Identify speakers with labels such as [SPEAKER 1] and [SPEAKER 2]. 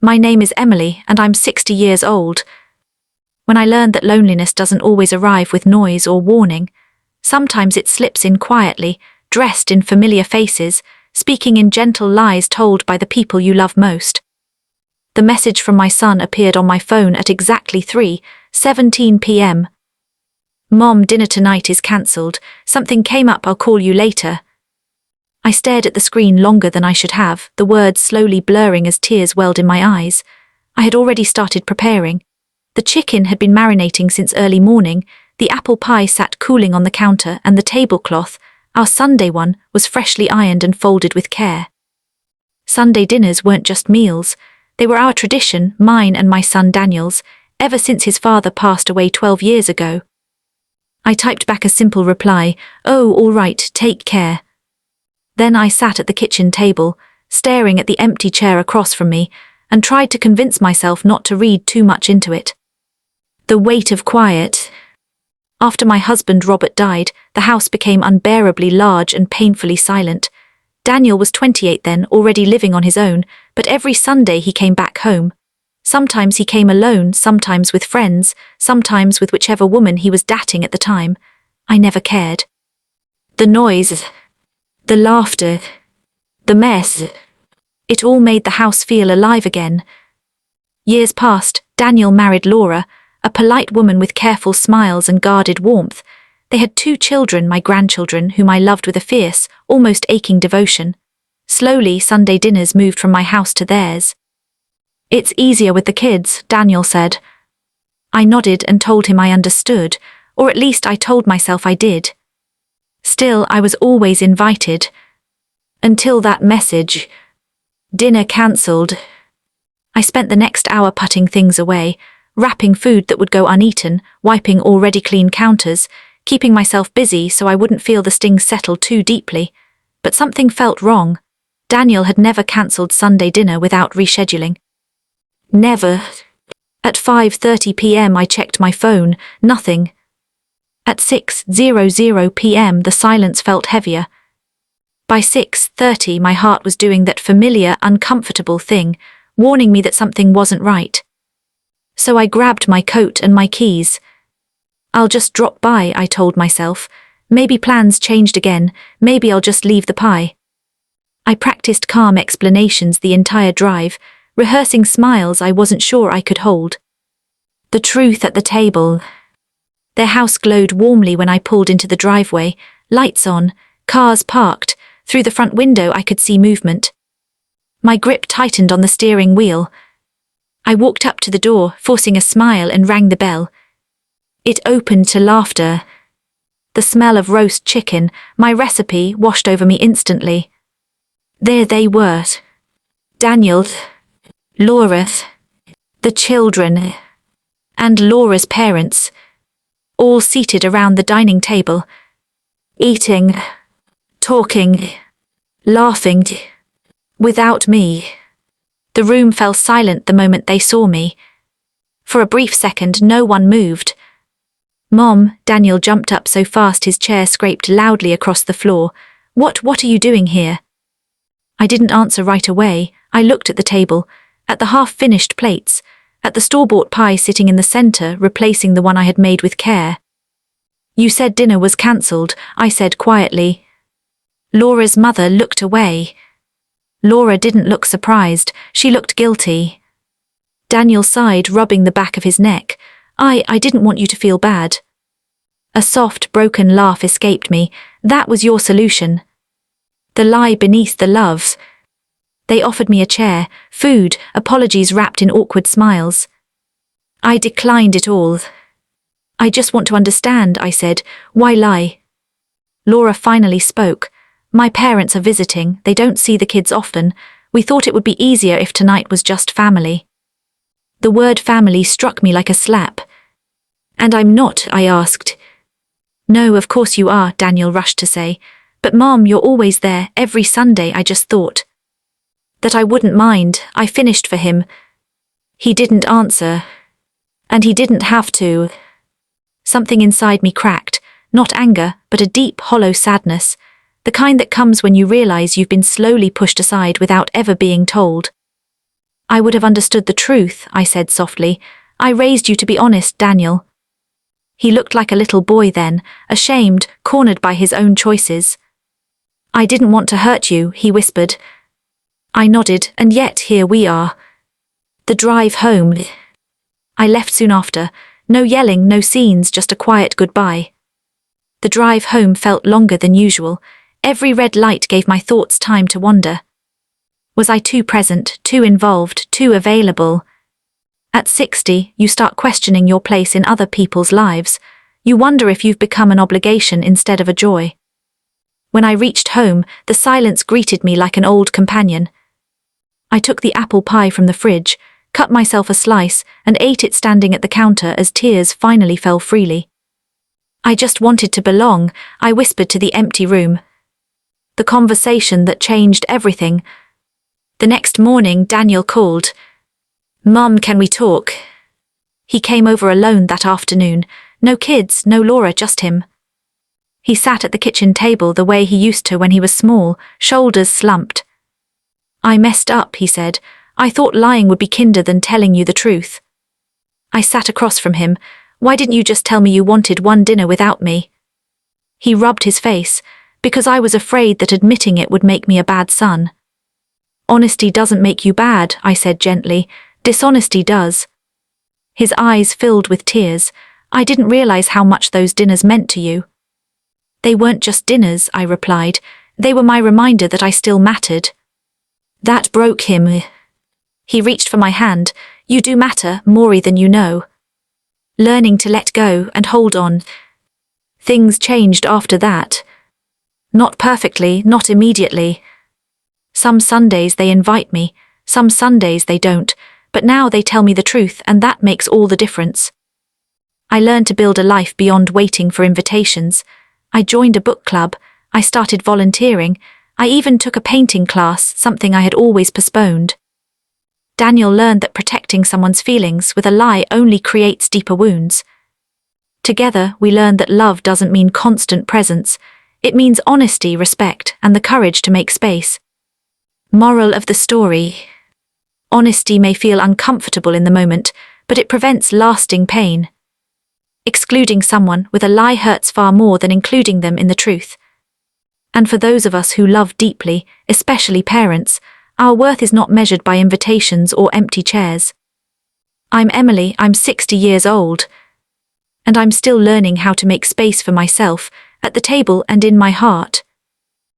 [SPEAKER 1] My name is Emily, and I'm 60 years old. When I learned that loneliness doesn't always arrive with noise or warning, sometimes it slips in quietly, dressed in familiar faces, speaking in gentle lies told by the people you love most. The message from my son appeared on my phone at exactly 3:17 p.m. Mom, dinner tonight is cancelled. Something came up, I'll call you later. I stared at the screen longer than I should have, the words slowly blurring as tears welled in my eyes. I had already started preparing. The chicken had been marinating since early morning, the apple pie sat cooling on the counter, and the tablecloth, our Sunday one, was freshly ironed and folded with care. Sunday dinners weren't just meals. They were our tradition, mine and my son Daniel's, ever since his father passed away 12 years ago. I typed back a simple reply, "Oh, all right, take care." Then I sat at the kitchen table, staring at the empty chair across from me, and tried to convince myself not to read too much into it. The weight of quiet. After my husband Robert died, the house became unbearably large and painfully silent. Daniel was 28 then, already living on his own, but every Sunday he came back home. Sometimes he came alone, sometimes with friends, sometimes with whichever woman he was dating at the time. I never cared. The noise, the laughter, the mess, it all made the house feel alive again. Years passed. Daniel married Laura, a polite woman with careful smiles and guarded warmth. They had 2 children, my grandchildren, whom I loved with a fierce, almost aching devotion. Slowly, Sunday dinners moved from my house to theirs. "It's easier with the kids," Daniel said. I nodded and told him I understood, or at least I told myself I did. Still, I was always invited. Until that message. Dinner cancelled. I spent the next hour putting things away, wrapping food that would go uneaten, wiping already clean counters, keeping myself busy so I wouldn't feel the sting settle too deeply. But something felt wrong. Daniel had never cancelled Sunday dinner without rescheduling. Never. At 5:30 p.m. I checked my phone, nothing. At 6:00 p.m. the silence felt heavier. By 6:30 my heart was doing that familiar, uncomfortable thing, warning me that something wasn't right. So I grabbed my coat and my keys. "I'll just drop by," I told myself. Maybe plans changed again, maybe I'll just leave the pie. I practiced calm explanations the entire drive, rehearsing smiles I wasn't sure I could hold. The truth at the table. Their house glowed warmly when I pulled into the driveway, lights on, cars parked. Through the front window I could see movement. My grip tightened on the steering wheel. I walked up to the door, forcing a smile, and rang the bell. It opened to laughter. The smell of roast chicken, my recipe, washed over me instantly. There they were. Daniel, Laura, the children, and Laura's parents, all seated around the dining table, eating, talking, laughing, without me. The room fell silent the moment they saw me. For a brief second, no one moved. "Mom," Daniel jumped up so fast his chair scraped loudly across the floor. What are you doing here?" I didn't answer right away. I looked at the table, at the half-finished plates, at the store-bought pie sitting in the center, replacing the one I had made with care. "You said dinner was cancelled," I said quietly. Laura's mother looked away. Laura didn't look surprised, she looked guilty. Daniel sighed, rubbing the back of his neck. I didn't want you to feel bad." A soft, broken laugh escaped me. "That was your solution." The lie beneath the love. They offered me a chair, food, apologies wrapped in awkward smiles. I declined it all. "I just want to understand," I said. "Why lie?" Laura finally spoke. "My parents are visiting, they don't see the kids often. We thought it would be easier if tonight was just family." The word family struck me like a slap. "And I'm not?" I asked. "No, of course you are," Daniel rushed to say. "But Mom, you're always there, every Sunday. I just thought that I wouldn't mind." I finished for him. He didn't answer. And he didn't have to. Something inside me cracked, not anger, but a deep, hollow sadness, the kind that comes when you realize you've been slowly pushed aside without ever being told. I would have understood the truth, I said softly. I raised you to be honest, Daniel. He looked like a little boy then, ashamed, cornered by his own choices. I didn't want to hurt you, he whispered. I nodded, and yet here we are. The drive home. I left soon after. No yelling, no scenes, just a quiet goodbye. The drive home felt longer than usual. Every red light gave my thoughts time to wander. Was I too present, too involved, too available? At 60, you start questioning your place in other people's lives. You wonder if you've become an obligation instead of a joy. When I reached home, the silence greeted me like an old companion. I took the apple pie from the fridge, cut myself a slice, and ate it standing at the counter as tears finally fell freely. I just wanted to belong, I whispered to the empty room. The conversation that changed everything. The next morning, Daniel called. Mum, can we talk? He came over alone that afternoon. No kids, no Laura, just him. He sat at the kitchen table the way he used to when he was small, shoulders slumped. I messed up, he said. I thought lying would be kinder than telling you the truth. I sat across from him. Why didn't you just tell me you wanted one dinner without me? He rubbed his face. Because I was afraid that admitting it would make me a bad son. Honesty doesn't make you bad, I said gently. Dishonesty does. His eyes filled with tears. I didn't realize how much those dinners meant to you. They weren't just dinners, I replied. They were my reminder that I still mattered. That broke him. He reached for my hand. You do matter, more than you know. Learning to let go and hold on. Things changed after that. Not perfectly, not immediately. Some Sundays they invite me, some Sundays they don't, but now they tell me the truth, and that makes all the difference. I learned to build a life beyond waiting for invitations. I joined a book club, I started volunteering, I even took a painting class, something I had always postponed. Daniel learned that protecting someone's feelings with a lie only creates deeper wounds. Together, we learned that love doesn't mean constant presence. It means honesty, respect, and the courage to make space. Moral of the story. Honesty may feel uncomfortable in the moment, but it prevents lasting pain. Excluding someone with a lie hurts far more than including them in the truth. And for those of us who love deeply, especially parents, our worth is not measured by invitations or empty chairs. I'm Emily, I'm 60 years old. And I'm still learning how to make space for myself, at the table and in my heart.